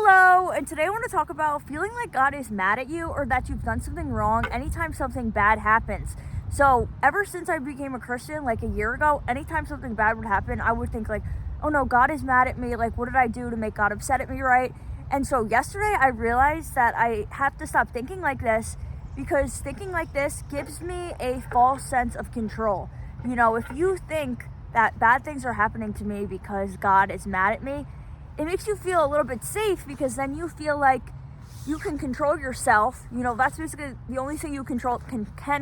Hello, and today I want to talk about feeling like God is mad at you or that you've done something wrong anytime something bad happens. So ever since I became a Christian like a year ago, anytime something bad would happen, I would think like, oh no, God is mad at me. Like, what did I do to make God upset at me, right? And so yesterday I realized that I have to stop thinking like this, because thinking like this gives me a false sense of control. You know, if you think that bad things are happening to me because God is mad at me, it makes you feel a little bit safe, because then you feel like you can control yourself. You know, that's basically the only thing you can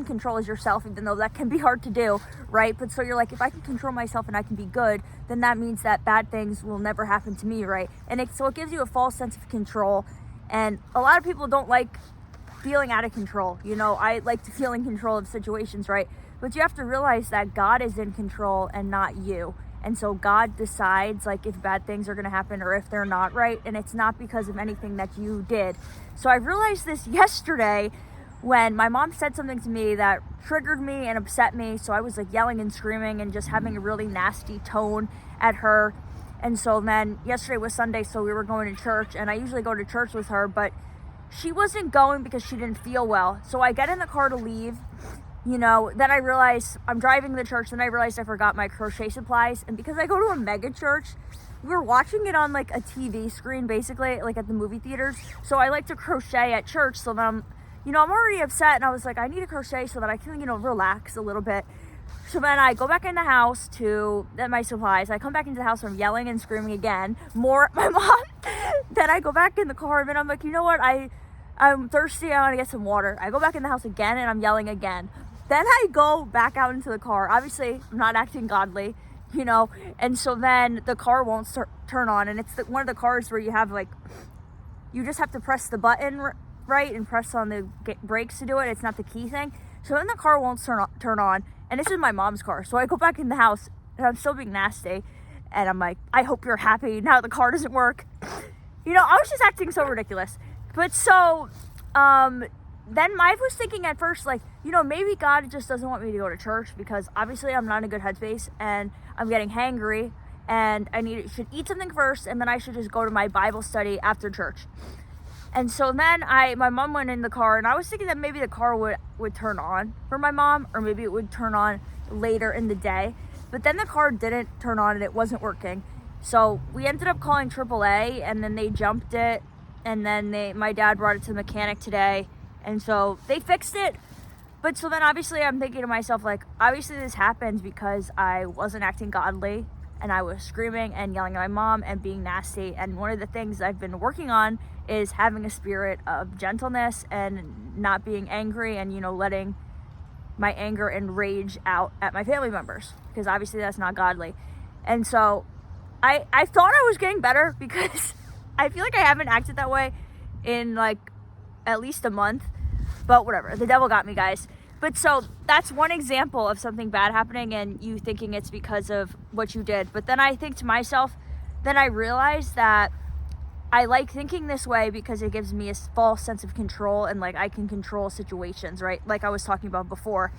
control is yourself, even though that can be hard to do, right? But so you're like, if I can control myself and I can be good, then that means that bad things will never happen to me, right? And so it gives you a false sense of control. And a lot of people don't like feeling out of control. You know, I like to feel in control of situations, right? But you have to realize that God is in control and not you. And so God decides like if bad things are going to happen or if they're not, right? And it's not because of anything that you did. So I realized this yesterday when my mom said something to me that triggered me and upset me. So I was like yelling and screaming and just having a really nasty tone at her. And so then yesterday was Sunday, so we were going to church, and I usually go to church with her, but she wasn't going because she didn't feel well. So I get in the car to leave. You know, then I realized I'm driving to the church, then I realized I forgot my crochet supplies. And because I go to a mega church, we were watching it on like a TV screen, basically, like at the movie theaters. So I like to crochet at church. So then I'm already upset, and I was like, I need to crochet so that I can, relax a little bit. So then I go back in the house to get my supplies. I come back into the house, and I'm yelling and screaming again, more at my mom. Then I go back in the car, and I'm like, you know what? I'm thirsty, I want to get some water. I go back in the house again, and I'm yelling again. Then I go back out into the car. Obviously, I'm not acting godly, and so then the car won't turn on. And it's one of the cars where you have you just have to press the button, right, and press on the brakes to do it. It's not the key thing. So then the car won't turn on. And this is my mom's car. So I go back in the house, and I'm still being nasty. And I'm like, I hope you're happy now the car doesn't work. I was just acting so ridiculous. But so, then I was thinking at first, maybe God just doesn't want me to go to church because obviously I'm not in a good headspace and I'm getting hangry and I should eat something first, and then I should just go to my Bible study after church. And so then my mom went in the car, and I was thinking that maybe the car would turn on for my mom, or maybe it would turn on later in the day. But then the car didn't turn on and it wasn't working. So we ended up calling AAA, and then they jumped it, and then my dad brought it to the mechanic today. And so they fixed it. But so then obviously I'm thinking to myself, obviously this happens because I wasn't acting godly and I was screaming and yelling at my mom and being nasty. And one of the things I've been working on is having a spirit of gentleness and not being angry and, letting my anger and rage out at my family members, because obviously that's not godly. And so I thought I was getting better, because I feel like I haven't acted that way in at least a month. But whatever, the devil got me, guys. But so that's one example of something bad happening and you thinking it's because of what you did. But then I think to myself, then I realize that I like thinking this way because it gives me a false sense of control, and I can control situations, right? Like I was talking about before.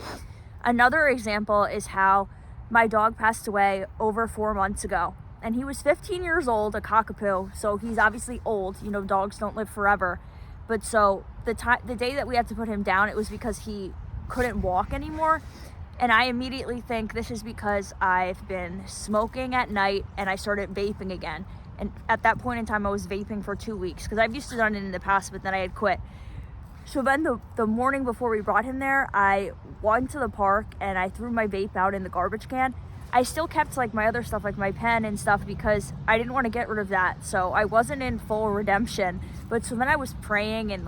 Another example is how my dog passed away over 4 months ago. And he was 15 years old, a cockapoo. So he's obviously old. Dogs don't live forever. But so the day that we had to put him down, it was because he couldn't walk anymore. And I immediately think this is because I've been smoking at night and I started vaping again. And at that point in time, I was vaping for 2 weeks because I've used to done it in the past, but then I had quit. So then the morning before we brought him there, I went to the park and I threw my vape out in the garbage can. I still kept my other stuff, my pen and stuff, because I didn't want to get rid of that. So I wasn't in full redemption. But so then I was praying and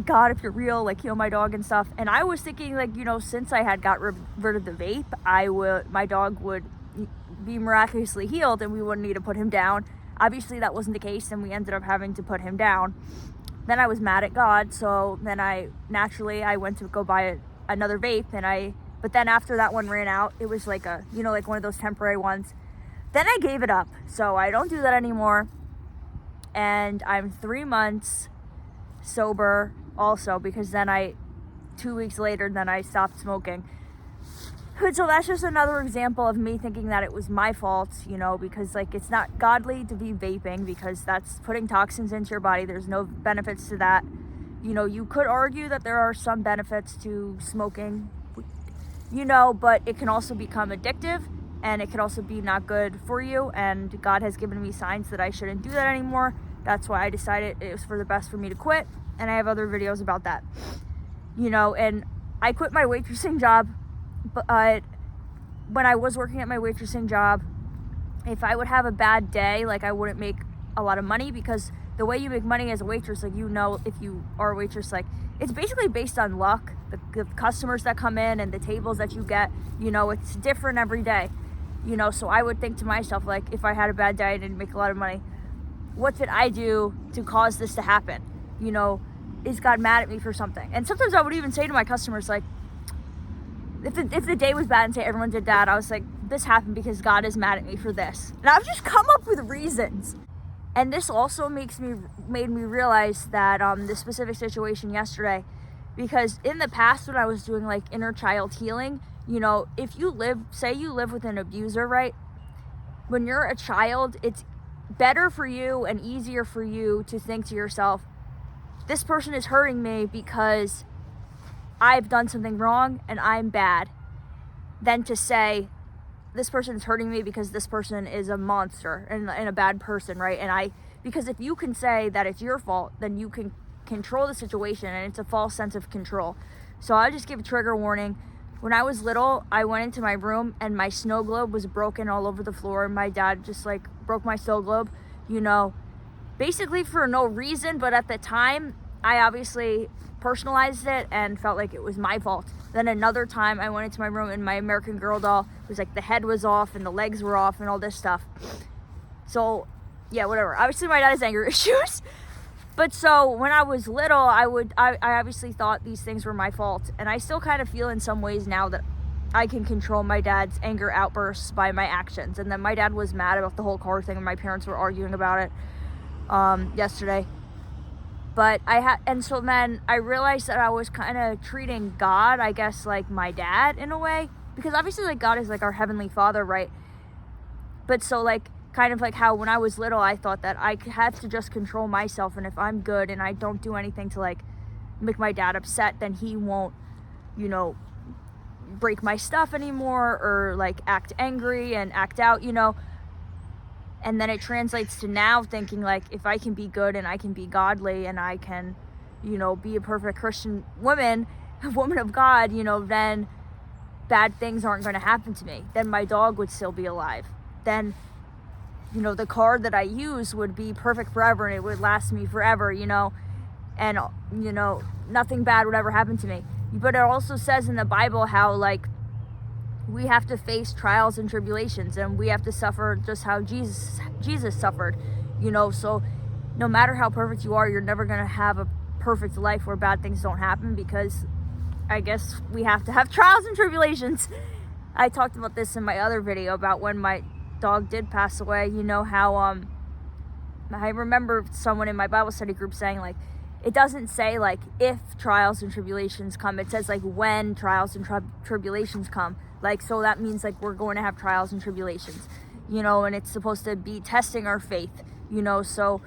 God, if you're real, my dog and stuff. And I was thinking since I had got rid of the vape, my dog would be miraculously healed and we wouldn't need to put him down. Obviously that wasn't the case, and we ended up having to put him down. Then I was mad at God. So then I went to go buy another vape, but then after that one ran out, it was one of those temporary ones. Then I gave it up. So I don't do that anymore. And I'm 3 months sober also, because then 2 weeks later, then I stopped smoking. But so that's just another example of me thinking that it was my fault, you know, because like it's not godly to be vaping because that's putting toxins into your body. There's no benefits to that. You know, you could argue that there are some benefits to smoking, you know, but it can also become addictive and it can also be not good for you. And God has given me signs that I shouldn't do that anymore. That's why I decided it was for the best for me to quit. And I have other videos about that, you know, and I quit my waitressing job. But when I was working at my waitressing job, if I would have a bad day, like I wouldn't make a lot of money, because the way you make money as a waitress, like, you know, if you are a waitress, like it's basically based on luck, the customers that come in and the tables that you get, you know, it's different every day, you know. So I would think to myself, like, if I had a bad day and didn't make a lot of money, what did I do to cause this to happen? You know, is God mad at me for something? And sometimes I would even say to my customers, like, if the day was bad and say everyone did that, I was like, this happened because God is mad at me for this. And I would just come up with reasons. And this also made me realize that this specific situation yesterday, because in the past when I was doing like inner child healing, you know, if you say you live with an abuser, right? When you're a child, it's better for you and easier for you to think to yourself, this person is hurting me because I've done something wrong and I'm bad, than to say this person is hurting me because this person is a monster and a bad person, right? And because if you can say that it's your fault, then you can control the situation, and it's a false sense of control. So I'll just give a trigger warning. When I was little, I went into my room and my snow globe was broken all over the floor, and my dad just like broke my snow globe, you know, basically for no reason. But at the time, I obviously personalized it and felt like it was my fault. Then another time I went into my room and my American Girl doll was like, the head was off and the legs were off and all this stuff. So yeah, whatever. Obviously my dad has anger issues. But so when I was little, I obviously thought these things were my fault. And I still kind of feel in some ways now that I can control my dad's anger outbursts by my actions. And then my dad was mad about the whole car thing and my parents were arguing about it yesterday. But and so then I realized that I was kind of treating God, I guess, like my dad in a way, because obviously like God is like our heavenly father, right? But so like kind of like how when I was little, I thought that I had to just control myself, and if I'm good and I don't do anything to like make my dad upset, then he won't, you know, break my stuff anymore or like act angry and act out, you know. And then it translates to now thinking like, if I can be good and I can be godly and I can, you know, be a perfect Christian woman, a woman of God, you know, then bad things aren't going to happen to me. Then my dog would still be alive. Then, you know, the car that I use would be perfect forever and it would last me forever, you know, and, you know, nothing bad would ever happen to me. But it also says in the Bible how like we have to face trials and tribulations, and we have to suffer just how Jesus suffered, you know. So no matter how perfect you are, you're never going to have a perfect life where bad things don't happen, because I guess we have to have trials and tribulations. I talked about this in my other video about when my dog did pass away, you know, how I remember someone in my Bible study group saying like, it doesn't say like if trials and tribulations come, it says like when trials and tribulations come. Like, so that means like we're going to have trials and tribulations, you know, and it's supposed to be testing our faith, you know. So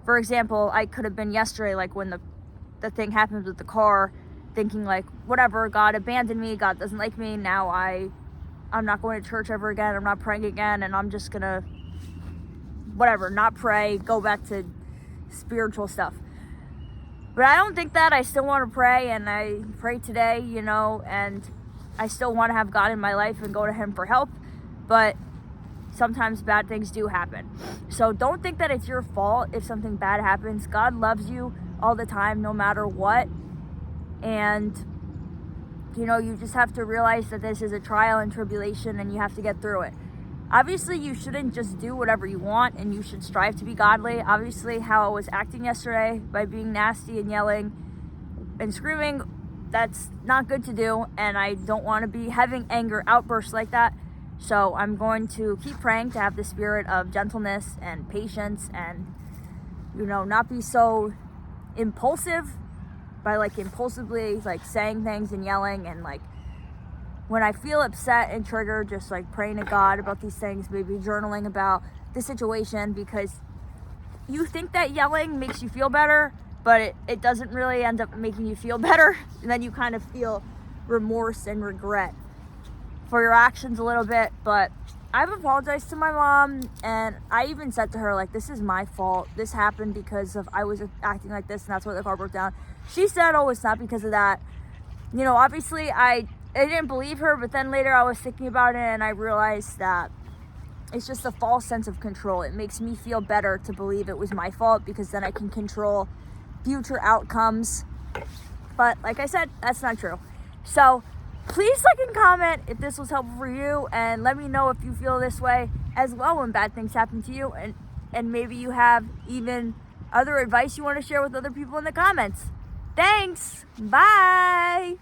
for example, I could have been yesterday, like when the thing happened with the car, thinking like, whatever, God abandoned me, God doesn't like me, now I'm not going to church ever again, I'm not praying again, and I'm just gonna, whatever, not pray, go back to spiritual stuff. But I don't think that. I still want to pray, and I pray today, you know, and I still want to have God in my life and go to him for help, but sometimes bad things do happen. So don't think that it's your fault if something bad happens. God loves you all the time, no matter what. And, you know, you just have to realize that this is a trial and tribulation, and you have to get through it. Obviously, you shouldn't just do whatever you want, and you should strive to be godly. Obviously, how I was acting yesterday by being nasty and yelling and screaming, that's not good to do, and I don't want to be having anger outbursts like that. So I'm going to keep praying to have the spirit of gentleness and patience, and, you know, not be so impulsive by like impulsively like saying things and yelling and like when I feel upset and triggered, just like praying to God about these things, maybe journaling about the situation, because you think that yelling makes you feel better, but it doesn't really end up making you feel better. And then you kind of feel remorse and regret for your actions a little bit. But I've apologized to my mom, and I even said to her, like, this is my fault. This happened because of I was acting like this, and that's why the car broke down. She said, oh, it's not because of that. You know, obviously I didn't believe her, but then later I was thinking about it, and I realized that it's just a false sense of control. It makes me feel better to believe it was my fault, because then I can control future outcomes. But like I said, that's not true. So please like and comment if this was helpful for you, and let me know if you feel this way as well when bad things happen to you, and maybe you have even other advice you want to share with other people in the comments. Thanks. Bye.